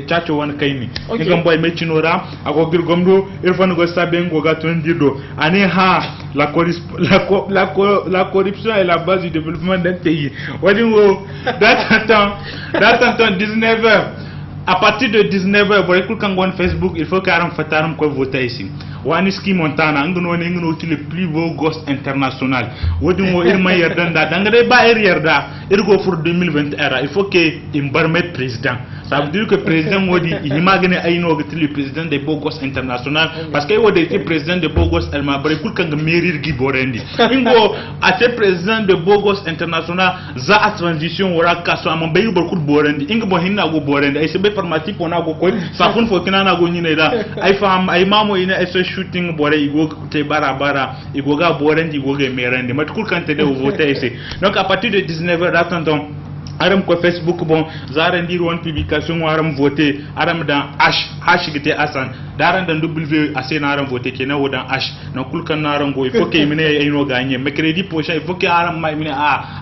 chacho wan kayni ngam boy metinora ago girgomdo irfan go saben go gaton dido ane ha la corruption est la base du développement d'un pays wadi wo datanton 19h à partir de 19h boy kul kan gon Facebook il faut karam fataram ko voter ici wani ski montana ngono ne ngono ti le plus beau gosse international wodi mo irma yerda dangade ba yerda irgo pour 2021 il faut que imbarmet président ça veut dire que président wodi imagine ayno que le président des beaux gosses international parce que wodi ti président des beaux gosses elma bare kul kan merir gi borendi ingo ate président de beaux gosses international za a transition wora kaso am bayu bor kul borendi ingo bo hinna go borendi ay sebe formatif ona go koy sa fun fo kinana go nyine da ay fam ay mamo ina shooting bore igo te bara igo ga borendi igo ga merende mat kul kan te de voter ici donc à partir de 19h attendons aram ko Facebook bon zara ndir won publication waram voter aram dan h gite asan daran dan w asena aram voter kenan wodan h na kulkan naran go il faut que mine ayno gagner mercredi prochain il faut que aram mine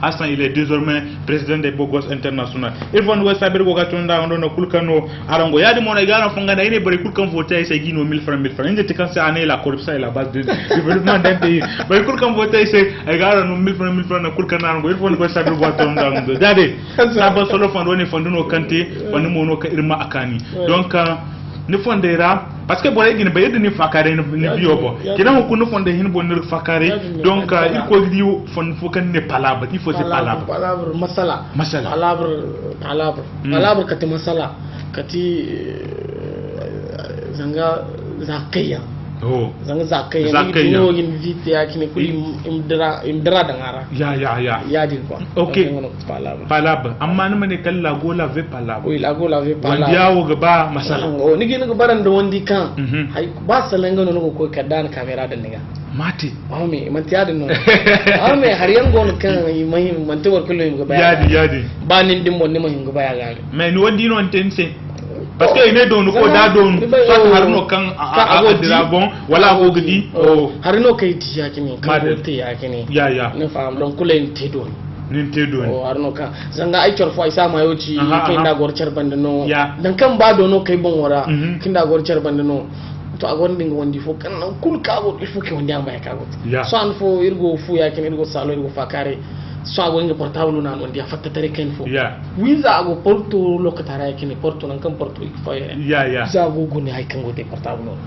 asan il est désormais président des beaux gosses international il faut no saber go gatonda on no kulkan no arango yadi mona garan fonga na ine bari kulkan voter c'est gino 1000 francs inde te kan c'est année la corruption est la base du développement d'un pays bari kulkan voter c'est garan no 1000 francs na kulkan narango il faut no saber go gatonda ndo dade saba solo fondo ne fondo no kante wani mono ka irma akani donc ni fondera parce que boye gine baye ni fakare ni biobo kidan ko no fonde hin bonir fakare donc il ko di fon fokan ne palabre il faut c'est palabre masala palabre kati masala kati zanga zakaya zanga zakaya ni no yin vite ya kine ko imdra dangara ya din quoi OK palabre amma ni mane kala go la ve palabre oui la go la ve palabre wandi yawo gaba masala ni gine go baran da wandi kan hay ba salanga no ko kadan camera da niga mati ame man tiade no ame har yango no kan mai man te war kullu go ba yadi ba nin dim bon ni mo hingo ba ya ga mais ni wandi non tense parce que ine don ko da don soit harno kan a bon wala go gidi harno kay ti yakini kan te yakini ya ne fam donc kulen te don nin te don harno ka zanga ai chorfo ai sama yoci kai da gor charbande no dan kan ba do no kai bon wara kinda gor charbande no to agon dinga wondi fo kan kul ka go il faut que wondi amba ka go so an fo irgo fu yakini irgo salo irgo fakare so ago inga portable nan on dia fatta tare ken fo wiza ago porto lokatara yakini porto nan kan porto fo za go goni hay kan go te portable no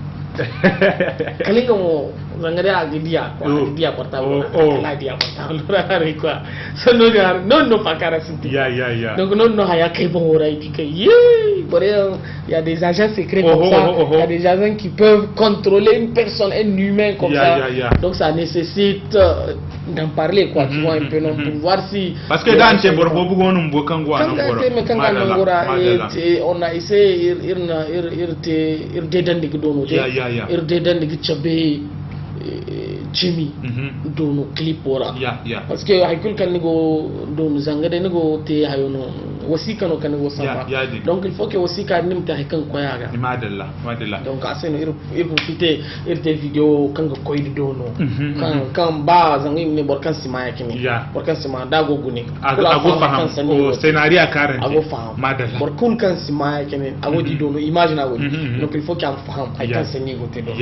kalinga mo zangare agidia portable la dia portable rari quoi so no fakara sinti donc non haya kay bon oray dikay il y a des agents secrets comme ça, il y a des agents qui peuvent contrôler une personne, un humain comme ça. Donc ça nécessite d'en parler quoi, tu vois un peu non pour voir si parce que dans ces borbo on a essayé Jimmy dono clip ora parce que haykul kan nigo dono zangade nigo te hayono wasika no kan nigo samba donc il faut que wasika nimta haykan koyaga madalla donc aseno ir profiter des vidéos kan go koydi dono kan ba zangi ne borkan sima yakini borkan sima dago gune ago faham o scenario karante ago faham madalla borkun kan sima yakini ago di dono imagine ago donc il faut qu'il faham haykan seni go te do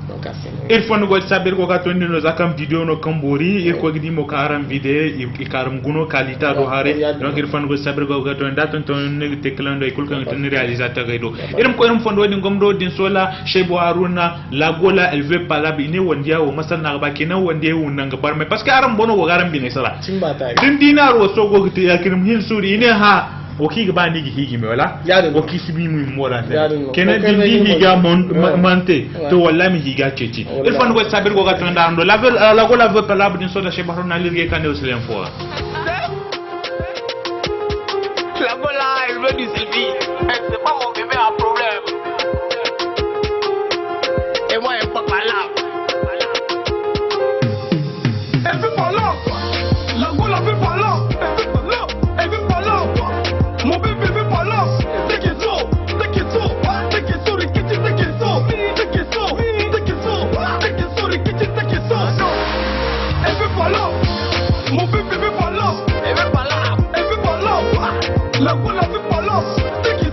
donc aseno il faut no saber ko gato ndino zakam video no kambori e ko gidi mo karam video e karam guno kalita do hare donc il faut no saber ko gato ndato to ne teklando e kulkan to réalisateur gaido irim ko irim fondo ni gomdo din sola Chebo Haruna la gola elle veut pas la bine wondia o masana ba kina wondia wunanga barme parce que aram bono go garam bine sara din dinar o so go gite yakirim hin suri ne ha o ki ba ni higi me wala o ki sibi mu mora kena din higa monte to wala mi higa chechi il faut ngo saber go gato ndando la gola veut pas la bine so da Chebo Haruna lirge kan o selen fo la gola elle veut du Sylvie c'est pas mon bébé a problème et moi elle pas là elle veut pas là la gola veut pas là elle veut pas là mon bébé veut pas là c'est que elle veut pas là mon bébé veut pas là elle veut pas là la gola veut pas là c'est que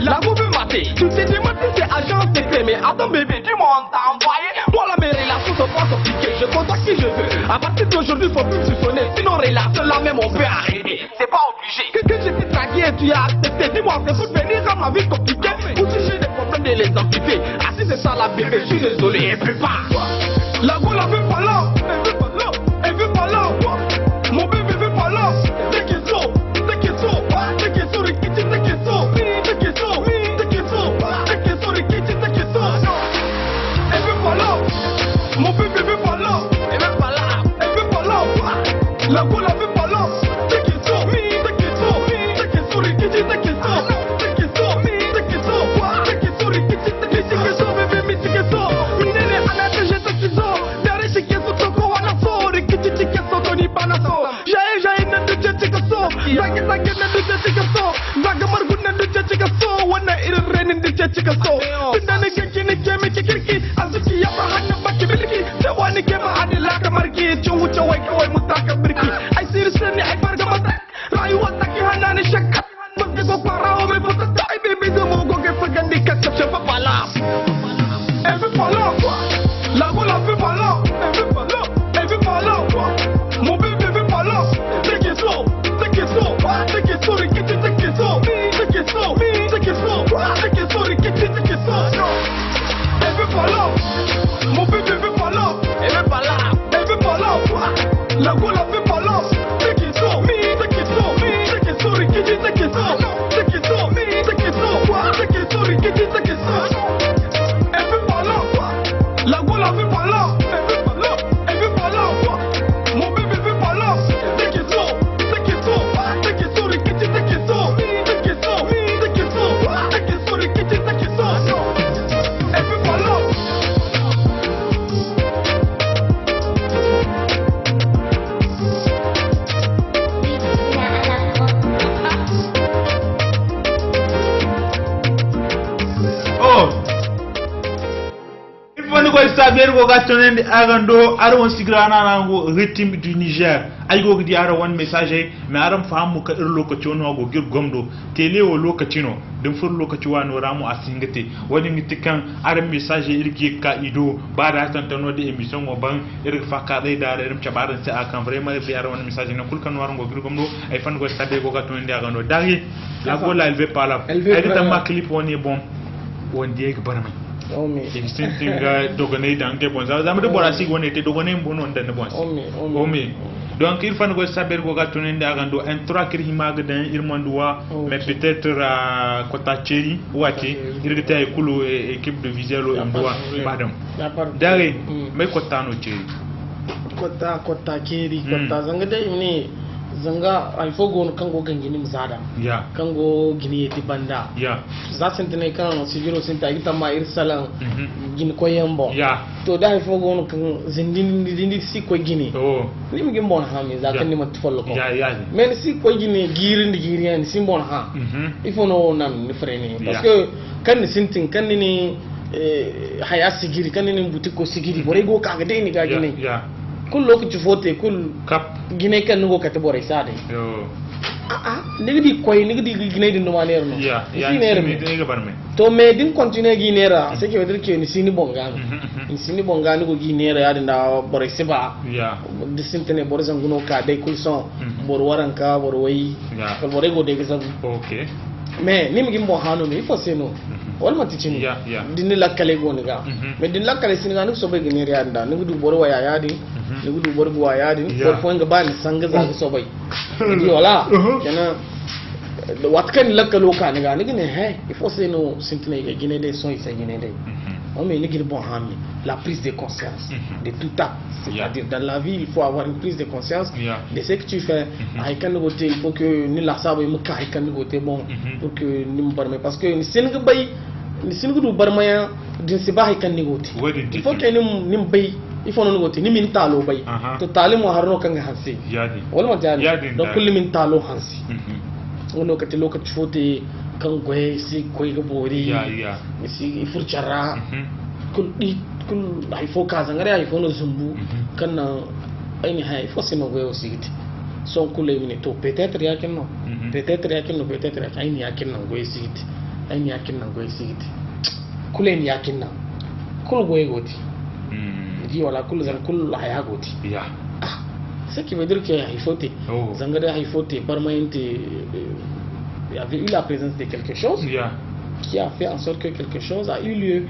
la go veut mater. Tu t'es demandé si c'est agent secret, mais attends bébé, dis-moi on t'a envoyé. Moi là mes relations sont pas compliquées, je contacte qui je veux. À partir d'aujourd'hui faut plus soupçonner, sinon relation là même on peut arrêter. C'est pas obligé. Que je t'ai dragué et tu as accepté, dis-moi c'est pour venir rendre ma vie compliquée ou si j'ai des problèmes de les amputer. Ah si c'est ça la bébé, je suis désolé, elle peut pas. La go la veut pas là, elle veut pas là, mon bébé veut pas là. Mon bébé veut pas là, elle veut pas là, la gola veut pas là, c'est qu'il sort, mon bébé veut pas là, c'est qu'il sort, la gola veut pas là. saber go gatonen agando aron sigrana nango rythme du Niger ay go di ara wan message mais aram famu ka lokaci wono go gir gomdo tele o lokaci no dum fur lokaci wano ramu asingate wani mitikan aram message irki ka ido bada tantano de émission go ban irki fakka dai da irim chabaran sai akan vraiment bi ara wan message na kulkan waran go gir gomdo ay fan go saber go gatonen agando dari la go la elve par là ay ta ma clip woni bon on die ke barama tinga dogone danke bon za zamde bora sig woni te dogone bon on dan bon omi donc il faut que saber go gatone ndagando en 3 kir himaga dan irmanduwa mais peut-être kota cheri wati irgita e kulu équipe de visuel o ndwa badam dare mais kota no cheri kota cheri kota zanga dai ni zanga ay fogo kango gangini mzada kango gini yeti banda za sentene kan sigiro senta ita ma irsalan gini ko yembo to da ay fogo kan zindini si ko gini ni mi gimbon ha mi za kan ni mat follo ko men si ko gini giri en simbon ha il faut no nan ni freni parce que kan ni sintin kan ni haya sigiri kan ni butiko sigiri bore go kaga dai ni ga gini kul lokaci fote kul kap gine kan ngo kata bore sade nigi di koy nigi di gine di no maner no ni ga barme to me din continue ginera c'est que veut dire que ni sini bonga ni go ginera ya dinda bore seba di sintene bore zanguno ka dai kul son bor waranka bor way ko bore go de gisa okay mais ni mi gimbo hanu mi fo seno wal matini din la kale go nga mais din la kale sini ga so be ginera ya dinda ni du bor waya ya di ni gudu borgo wa yadi for point ga bani sanga za so bai di wala kana wat kan lakka loka ni ga ni ne he il faut c'est no sintine ga gine de son isa gine de on mais ni gine bon hami la prise de conscience de tout acte, c'est-à-dire dans la vie il faut avoir une prise de conscience de ce que tu fais ay kan go te il faut que ni la sabo mu ka ay kan go te bon pour que ni mu barme parce que ni sen ga bay ni sen gudu barmaya din se ba ay kan ni go te il faut que ni bay il faut non gote ni min talo bay to talimo harno kan hansi yadi wala ma jani donc kulli min talo hansi wono kati lokaci fote kan goye si koy go bori si furchara kul ay fo ka zangare ay fo no zumbu kan ayni hay fo sino goye osigiti son kulle min to peut-être yakin no peut-être ayni yakin no goye sigiti ayni yakin no goye sigiti kulen yakin no kul goye goti di wala kul zan kul haya goti ce qui veut dire que il faut te zangada il faut te permanente il y avait eu la présence de quelque chose qui a fait en sorte que quelque chose a eu lieu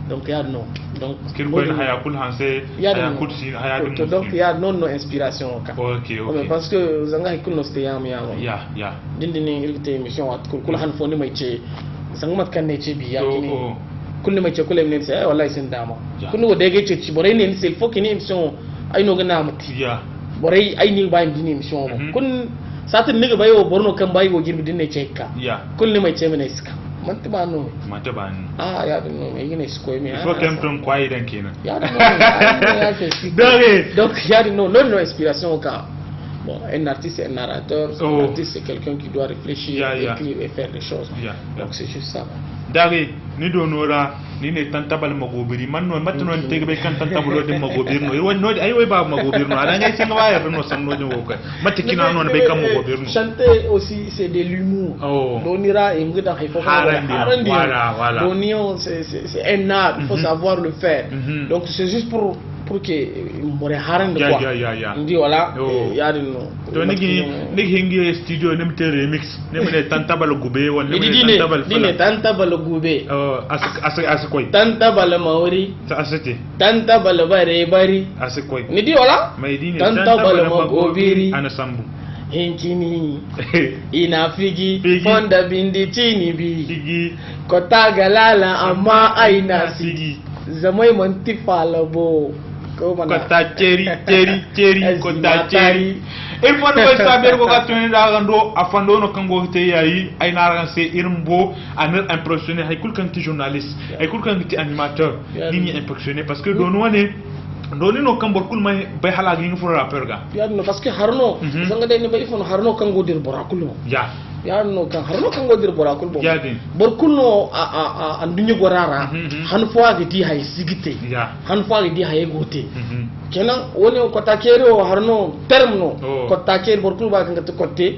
donc il y a non donc qu'il koy haya kul hanse haya kul si haya dum donc il y a non inspiration ka okay parce que zanga kul no ste yam dindini ilite émission wat kul han fo ni may ci sangat kan ne ci bi ya kini kullu mai ce kullu ne sai wallahi sun dama kullu da yake ce ci bore ne sai foki ne émission ay no gana muti bore ay ni ba ni émission kun satin ne ga bayo borno kan bayo girbi dinne ce ka kullu mai ce mene iska manta ba no ya no me yine isko me il faut qu'un peu quoi idan kenan ya donc ya no inspiration ka bon un artiste c'est un narrateur un artiste c'est quelqu'un qui doit réfléchir écrire et faire des choses donc c'est juste ça dare ni do nora ni ne tantabal magobiri man no matno te be kan tantabalo de magobir no no ay way ba magobir no ala ngay singa waya no sanno de woka matikina non be kan magobir no chanter aussi c'est de l'humour donira et ngida hay fo voilà donio c'est un art il faut savoir le faire donc c'est juste pour que more haran de quoi ndi wala ya dinno to nigi hingi studio nem te remix nem ne tantabal gube won nem tantabal dine tantabal gube as koy tantabal mawri asete tantabal bare bari as koy ni di wala may dine tantabal magobiri ana sambu hinkini ina figi fonda bindi tini bi kota galala amma aina sigi zamai mantifalabo kota cheri kota cheri il faut no saber ko gatoni da gando afando no kango te yayi ay naran se irmbo anel impressionné hay kul kan ti journaliste ay kul kan ti animateur ni impressionné parce que don wone doni no kambor kul may bay halagi ngi fu rappeur ga ya no parce que harno zanga de ni bay fon harno kango dir borakul ya no kan harno kan godir bora kul bo bor kulno a andunya gorara han fo ga di hay sigite han fo ga di hay gote kenan woni ko takere o harno terme no ko takere bor kul ba kan to côté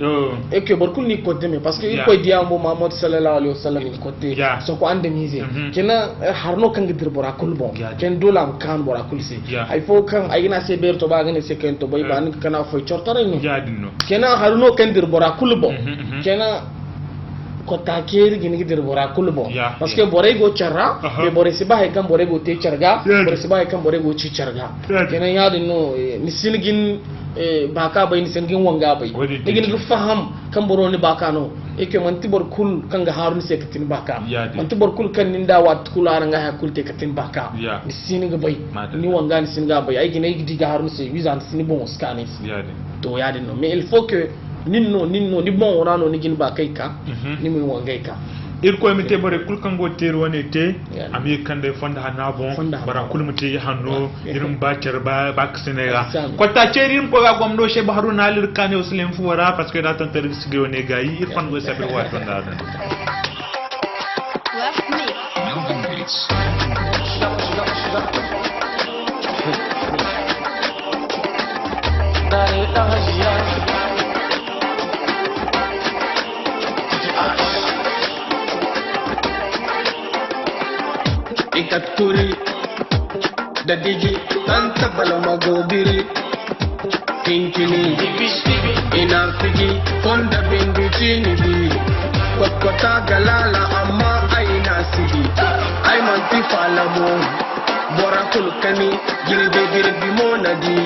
et que bor kul ni côté mais parce que il ko di ambo Muhammad sallallahu alaihi wasallam ni côté so ko ande mise kenan harno kan godir bora kul bo ken dolam kan bora kul si ay fo kan ay na se ber to ba ga ne se ken to boy ba ni kana fo chortare no kenan harno kan dir bora kul bo kenan ko takeri gini dir bora kulbo parce que bore go charra be bore siba hay kam bore go te charga bore siba hay kam bore go ci charga kenan ya dinno ni sinigin baka bay ni singin wanga bay digin gu faham kam boro ni baka no e ke man tibor kul kan ga harun se katin baka man tibor kul kan ninda wat kulara nga ha kul te katin baka ni siniga bay ni wanga ni singa bay ay gine diga harun se wizan sini bon skani to ya dinno mais il faut que ninno ni bon orano ni gin ba kai ka ni mi wangai ka ir ko mi te bare kul kan go ter woni te ami kan de fonda hana bon bara kul mi te hanno irum ba cer ba senega ko ta cerim ko ga gomdo she baharuna lir kan uslim fu wara parce que da tan ter sigi woni gayi ir fan go sabe wa tonda da Ikaturi da digi tanta balama gobiri kinkini ina figi konda bindu chini bi kwakwata galala amma aina sigi ai manti falamo bora kulkani girbi mona di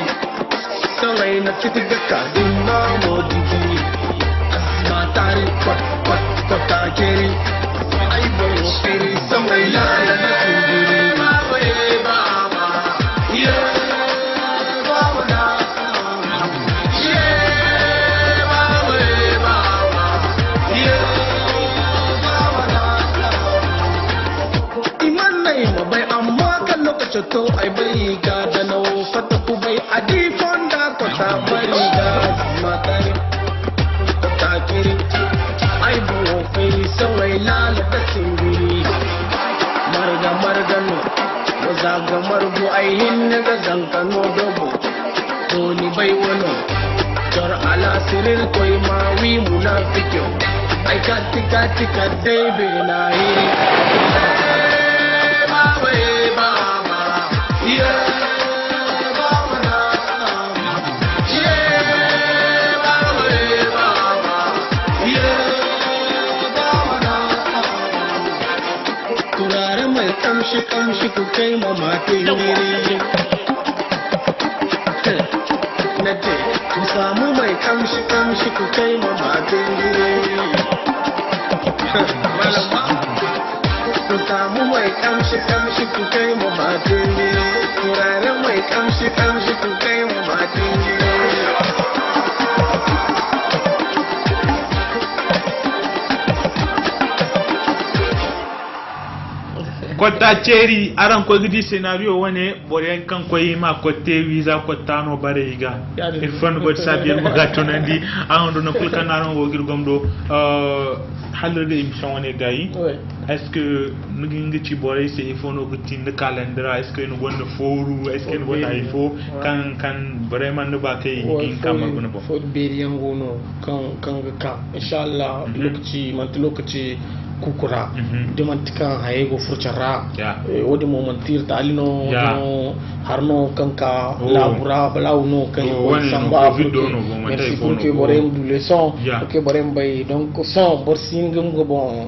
sangai na kitiga kadin na modigi matari kwata keri ai boyo keri sangai la to ai bai ga da no fata ku bai adi fonda ko ta bari ga matari ko ta kiri ai bo fai sawai lala da singiri marga no zaga margo ai hinna ga zankano dobo to ni bai wono jar ala sirir koi mawi munafikyo ai katika dai be na hiri kamshi ku kai ma mate ne nace ku samu mai kamshi ku kai ma mate ne malama ku samu mai kamshi ku kai ma mate ne turaren mai kamshi ku kai ma mate ne kota cheri aran ko gidi scenario wane boren kan ko yima ko te visa ko tano bare iga il fon ko sabi mo gatto nandi ando no kul kan aran wo gir gomdo halde émission wane gayi est-ce que ngi ci bore c'est il faut no gutin de calendrier est-ce que no wonno foru est-ce que no wona il faut kan vraiment no ba kay ngin kamal gono bo fo beri yangono kan inshallah lokaci kukura demantika hayego furcara wodi mo mantir talino harno kanka labura balawno kan samba merci pour que borem du leçon que borem bay donc son borsingum go bon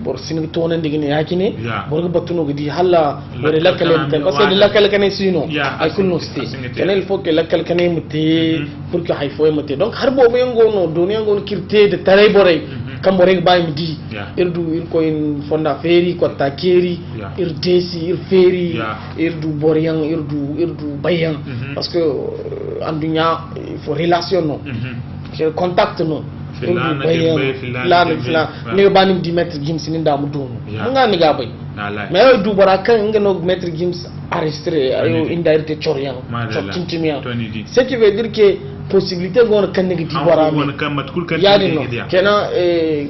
borsing tonen digine yakine borgo batuno gidi halla bore lakalen kan parce que lakal kan sino ay kulno sti kan il faut que lakal kan muté pour que hay fo muté donc har bo ngono doniya ngono kirte de taray bore kam bore bay midi irdu ir ko in fonda feri ko takeri ir desi ir feri irdu boriyan irdu bayan parce que andunya il faut relation no contact no ne banim di maître Gims ni ndamu donu nga ni ga bay mais du bara kan ngeno maître Gims arrêté ayo indirect chorian chintimiya ce qui veut dire que possibilité gon kan nigi di wara gon kan mat kul kan ngi kenan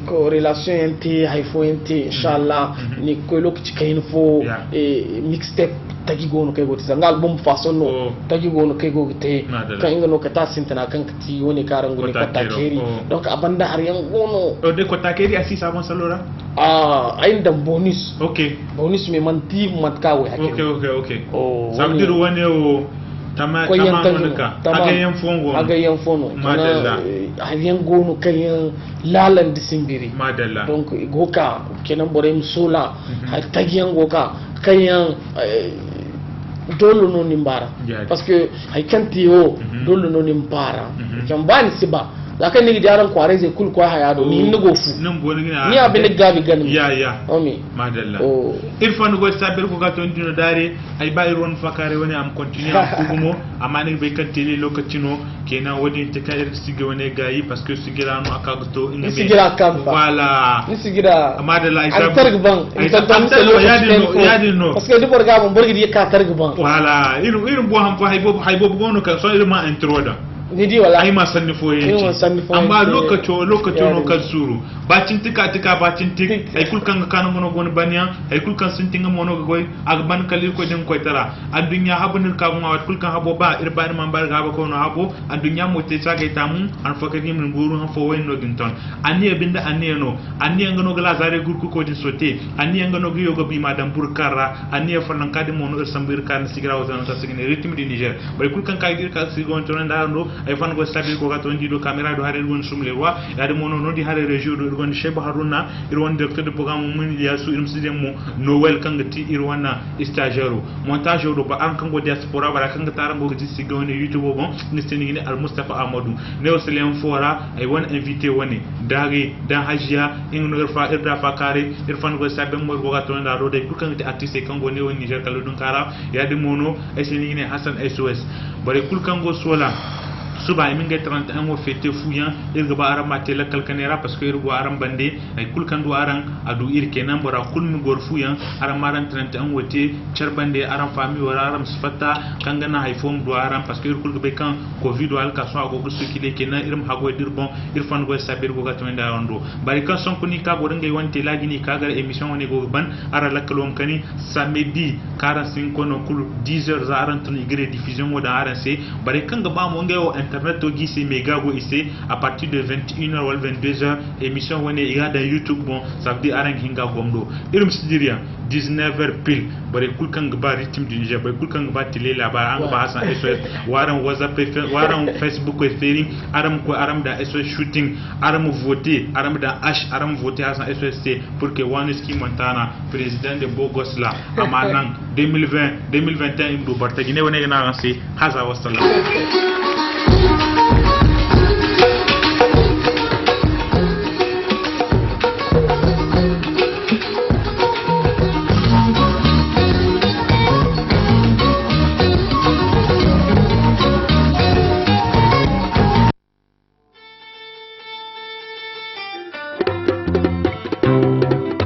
ko relation ente haifo ente inshallah ni ko lokaci kayin fo mixtape tagi gono kai go tisa ngal bum façon no tagi gono kai go te kan inga no kata sintana kan kati woni karan go ne kata keri donc abanda har yan gono o de kota keri asi sabon salora ainda bonus bonus me manti mat ka we okay ça veut dire woni o tama ka aga yan fongo madalla yan gono kayan lalan disimbiri madalla donc goka kenan bore musula har tagi yan goka kayan dole no nimbara parce que hay kanti o dole no nimbara kan bani siba lakan ni jaran kware zai kul kwa haya do ni nego fu ni abin gabi ganin ya omi madalla irfan go sabir ko gaton dino dare ay bayron fakare woni am continue am kugumo amani be kan tele lokacino kenan wodi te kayir sige woni gayi parce que sigira no akagoto inga sigira kam voilà ni sigira madalla ay sabu targban yadi no parce que dibor gabon borgi di ka targban voilà iru bo ham ko haybo gono kan so irma introda nidi wala ai ma sanni foye amma lokaci no kan suru bacin tika bacin tik ai kulkan kan mono gon banya ai kulkan sintinga mono goy ak ban kalir ko den koy tara adunya habunir ka mo wat kulkan habo ba irbani man bar ga ba ko no habo adunya mo te saga tamu an fakati min buru han fo wenno ginton anni binda anni no anni ngano gala zare gurku ko din sote anni ngano go yoga bi madam burkara anni fanan kadi mono sambir kan sigira wazan ta sigine ritmi di Niger bay kulkan kay dir ka sigon ton ndaro ay fan go stabil ko gato ndi do camera do hare won sumle wa yade mono no di hare région do gon Cheikh Haruna irwan directeur de programme mun ya su irim sidem mo Noel kanga ti irwana stagiaire montage do ba an kango diaspora bara kanga tarango gi sigone YouTube bon ni seni ni Al Mustafa Amadou ne o selem fora ay won invité woni dagi da hajia ingno irfa irda fa kare irfan go stabil mo go gato ndaro de pour kanga ti artiste kango ne woni Niger kala dun kara yade mono ay seni ni Hassan SOS bare kul kango sola suba min ga 31 wo fete fuyan irga ba aram mate la kalkanera parce que irgo aram bande ay kulkan do aran adu irke nan bora kulmi gor fuyan aram maran 31 wote charbande aram fami wara aram sfata kangana hay fom do aram parce que irkul be kan covid wal ka so ago gustu kile kenan irim hago dir bon irfan go sabir go gatwenda rondo bari kan son kuni ka go ngay wonte lagini ka gar émission woni go ban ara lakalom kani samedi 45 no kul 10h za aran tuni gre diffusion wo da aran se bari kan ga ba mo ngayo internet to gisi megago ici à partir de 21h ou 22h émission woni ira da YouTube bon ça veut dire arang hinga gomdo irum sidiria 19h pile bare kulkan gba rythme du Niger bare kulkan gba télé là ba ang ba Hassan SOS waran WhatsApp waran Facebook ko feri aram ko aram da SOS shooting aram voter aram da H aram voter Hassan SOS pour que Waniski Montana président de Bogos là amanan 2020 2021 do bartagine woni na ransi haza wassalam.